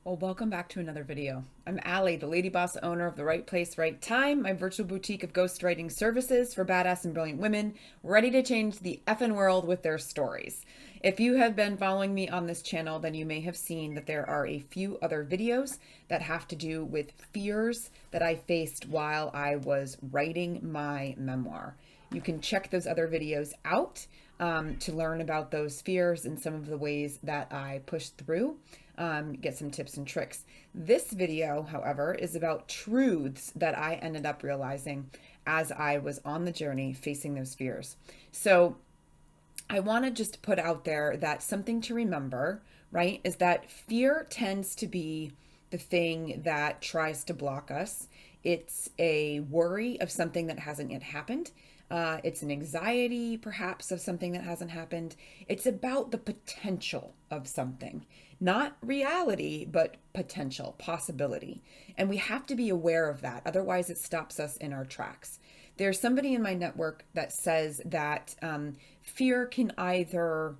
Well, welcome back to another video. I'm Allie, the lady boss owner of The Right Place, Right Time, my virtual boutique of ghostwriting services for badass and brilliant women ready to change the effing world with their stories. If you have been following me on this channel, then you may have seen that there are a few other videos that have to do with fears that I faced while I was writing my memoir. You can check those other videos out to learn about those fears and some of the ways that I pushed through, get some tips and tricks. This video, however, is about truths that I ended up realizing as I was on the journey facing those fears. So I want to just put out there that something to remember, right, is that fear tends to be the thing that tries to block us. It's a worry of something that hasn't yet happened. It's an anxiety, perhaps, of something that hasn't happened. It's about the potential of something, not reality, but potential, possibility. And we have to be aware of that. Otherwise, it stops us in our tracks. There's somebody in my network that says that fear can either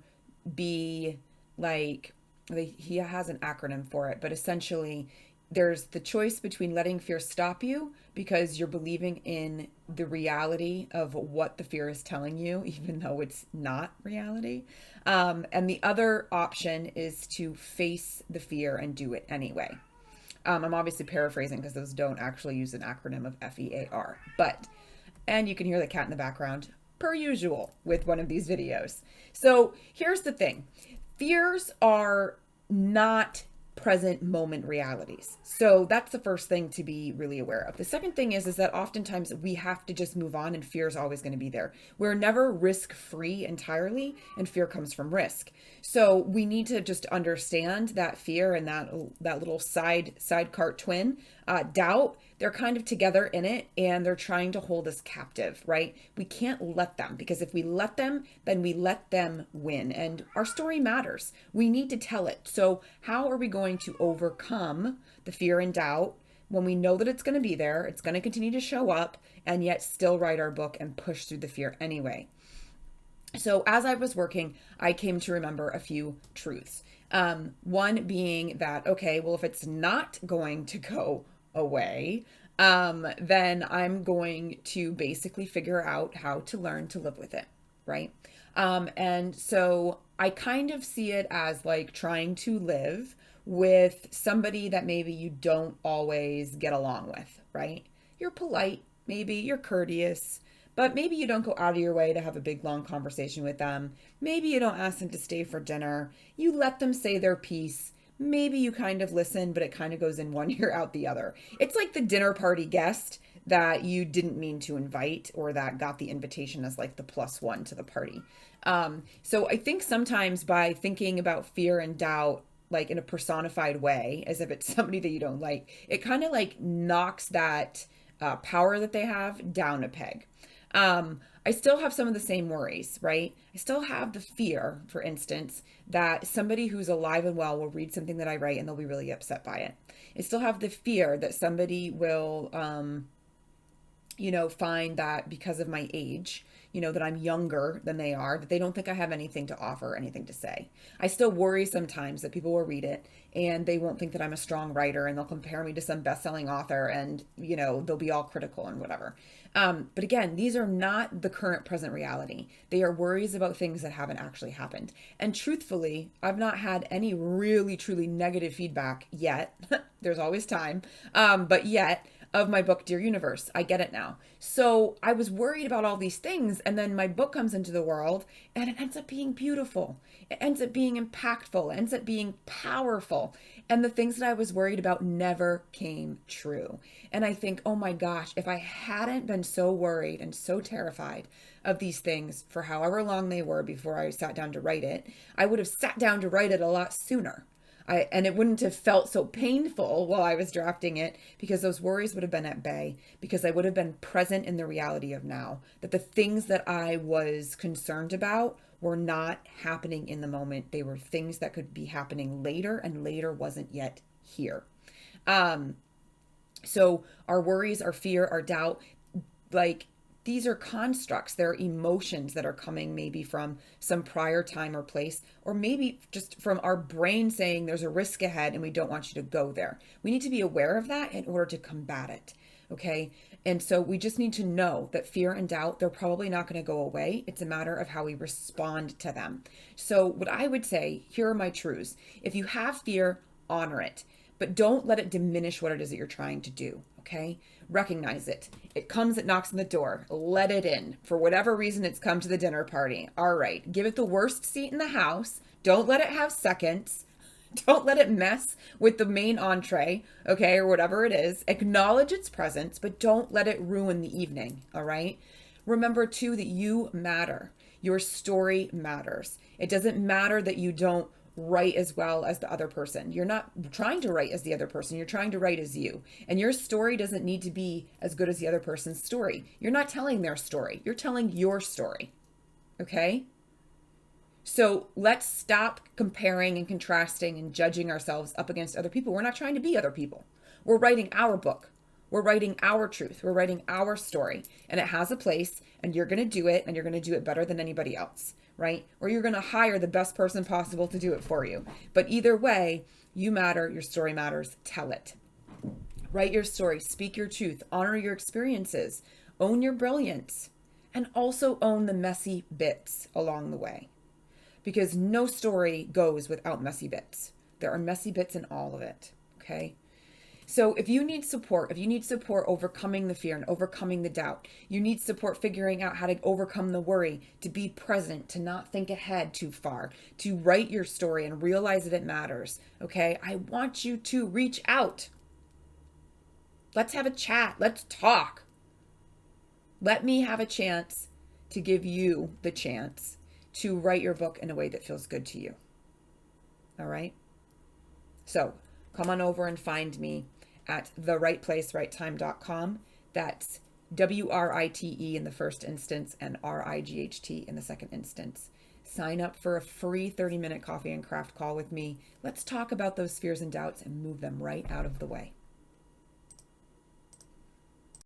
be like, he has an acronym for it, but essentially there's the choice between letting fear stop you because you're believing in the reality of what the fear is telling you, even though it's not reality. And the other option is to face the fear and do it anyway. I'm obviously paraphrasing because those don't actually use an acronym of FEAR, but, and you can hear the cat in the background, per usual with one of these videos. So here's the thing. Fears are not present moment realities. So that's the first thing to be really aware of. The second thing is that oftentimes we have to just move on and fear is always going to be there. We're never risk free entirely, and fear comes from risk. So we need to just understand that fear and that little sidecar twin, doubt, they're kind of together in it and they're trying to hold us captive, right? We can't let them, because if we let them, then we let them win. And our story matters. We need to tell it. So how are we going to overcome the fear and doubt when we know that it's going to be there, it's going to continue to show up, and yet still write our book and push through the fear anyway? So as I was working, I came to remember a few truths. One being that, okay, well, if it's not going to go away, then I'm going to basically figure out how to learn to live with it, right? And so I kind of see it as like trying to live with somebody that maybe you don't always get along with, right? You're polite, maybe you're courteous, but maybe you don't go out of your way to have a big long conversation with them. Maybe you don't ask them to stay for dinner. You let them say their piece. Maybe you kind of listen, but it kind of goes in one ear out the other. It's like the dinner party guest that you didn't mean to invite, or that got the invitation as like the plus one to the party. So I think sometimes by thinking about fear and doubt like in a personified way, as if it's somebody that you don't like, it kind of like knocks that power that they have down a peg. I still have some of the same worries, right? I still have the fear, for instance, that somebody who's alive and well will read something that I write and they'll be really upset by it. I still have the fear that somebody will, find that because of my age, that I'm younger than they are, that they don't think I have anything to offer, anything to say. I still worry sometimes that people will read it and they won't think that I'm a strong writer, and they'll compare me to some best-selling author, and, they'll be all critical and whatever. But again, these are not the current present reality. They are worries about things that haven't actually happened. And truthfully, I've not had any really, truly negative feedback yet. There's always time. But yet, of my book, Dear Universe. I get it now. So I was worried about all these things, and then my book comes into the world and it ends up being beautiful. It ends up being impactful. It ends up being powerful. And the things that I was worried about never came true. And I think, oh my gosh, if I hadn't been so worried and so terrified of these things for however long they were before I sat down to write it, I would have sat down to write it a lot sooner. And it wouldn't have felt so painful while I was drafting it, because those worries would have been at bay, because I would have been present in the reality of now, that the things that I was concerned about were not happening in the moment. They were things that could be happening later, and later wasn't yet here. So our worries, our fear, our doubt, like These are constructs. They're emotions that are coming maybe from some prior time or place, or maybe just from our brain saying there's a risk ahead and we don't want you to go there. We need to be aware of that in order to combat it. Okay. And so we just need to know that fear and doubt, they're probably not going to go away. It's a matter of how we respond to them. So, what I would say, here are my truths. If you have fear, honor it, but don't let it diminish what it is that you're trying to do. Okay. Recognize it. It comes, it knocks on the door. Let it in. For whatever reason, it's come to the dinner party. All right. Give it the worst seat in the house. Don't let it have seconds. Don't let it mess with the main entree, okay, or whatever it is. Acknowledge its presence, but don't let it ruin the evening, all right? Remember, too, that you matter. Your story matters. It doesn't matter that you don't write as well as the other person. You're not trying to write as the other person. You're trying to write as you. And your story doesn't need to be as good as the other person's story. You're not telling their story. You're telling your story, okay? So let's stop comparing and contrasting and judging ourselves up against other people. We're not trying to be other people. We're writing our book. We're writing our truth. We're writing our story. And it has a place, and you're going to do it, and you're going to do it better than anybody else, right? Or you're going to hire the best person possible to do it for you. But either way, you matter. Your story matters. Tell it. Write your story. Speak your truth. Honor your experiences. Own your brilliance. And also own the messy bits along the way. Because no story goes without messy bits. There are messy bits in all of it, okay? So if you need support overcoming the fear and overcoming the doubt, you need support figuring out how to overcome the worry, to be present, to not think ahead too far, to write your story and realize that it matters, okay? I want you to reach out. Let's have a chat. Let's talk. Let me have a chance to give you the chance to write your book in a way that feels good to you. All right? So come on over and find me at therightplacerighttime.com. That's WRITE in the first instance and RIGHT in the second instance. Sign up for a free 30-minute coffee and craft call with me. Let's talk about those fears and doubts and move them right out of the way.